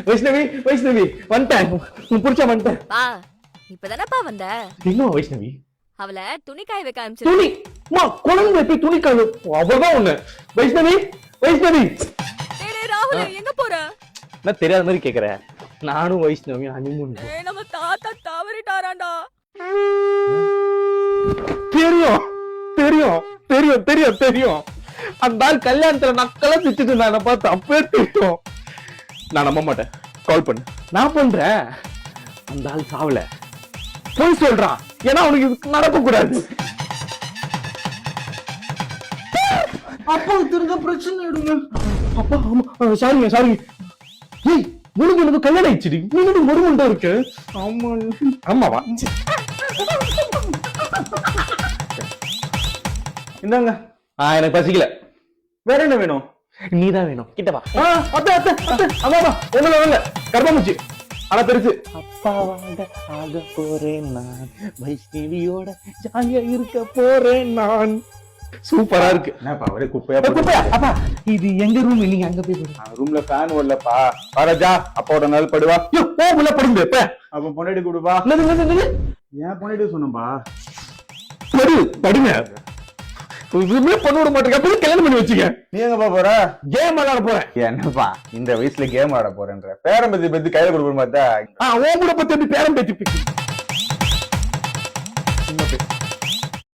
வைஷ்ணவி வைஷ்ணவி வந்துட்டேன், உன் புடிச்ச வந்துட்டேன். பா இப்பதானப்பா வந்த? எங்க வைஷ்ணவி? அவளை துணி காய வைக்க ஆரம்பிச்சு. துணி குழந்தை போய் துணி காய அவதான் ஒண்ணு. வைஷ்ணவி வைஷ்ணவி. ராகுல் எங்க போற? நான் தெரியாத மாதிரி கேக்குறேன். நானும் வைஷ்ணவி ஹனிமூன். நம்ம தாத்தா தவறிட்டாராண்டா. தெரியும் தெரியும் தெரியும் தெரியும் தெரியும். அந்த ஆள் கல்யாணத்துல நக்கலா திச்சிட்டு நான் பார்த்து அப்பவே தெரியும். நான் நம்ப மாட்டேன், கால் பண்ணு. நான் பண்றேன். அந்த ஆள் சாவல, போய் சொல்றான். ஏன்னா அவனுக்கு இது நடக்க கூடாது. அப்பா திரும்ப பிரச்சனை எடுங்க. அப்பா ஆமா சாரிங்க சாரிங்க. ஏய் உனக்கு எனக்கு கல்யாணம் ஆயிடுச்சு, நீங்க மருமண்டா இருக்கு. ஆமா ஆமாவா? இந்தாங்க. எனக்கு பசிக்கல. வேற என்ன வேணும்? நீதான் வேணும். கிட்ட வா. அத்தை அத்தை அத்தை அம்மா ஒண்ணுல வாங்க. கர்ப்பமுச்சி ஆனா பெருசு. அப்பாவோட ஆக போறேன் நான், வைஷ்ணவியோட ஜாலியா இருக்க போறேன் நான். சூப்பரா இருக்கு. என்னப்பா ஒரே குப்பையா குப்பையா? அப்பா இது எங்க ரூம், நீங்க அங்க போய் போடுங்க. ரூம்ல ஃபேன் ஓடலப்பா. பாராஜா அப்பாவோட நாள் படுவா. உள்ள படுங்க. அப்ப பொண்டாடி கொடுப்பா. ஏன் பொண்டாடி சொன்னப்பா? படுங்க. பண்ண விட மாட்டேங்க. கல்யாணம் பண்ணி வச்சுக்க. நீ எங்கப்பா போற? கேம் விளையாட போறேன். என்னப்பா இந்த வயசுல கேம் ஆட போறேன்ற? பேரம் பத்தி பத்தி கையில கொடுப்போம் பார்த்தா உன் கூட பத்தி பேரம் பேச்சு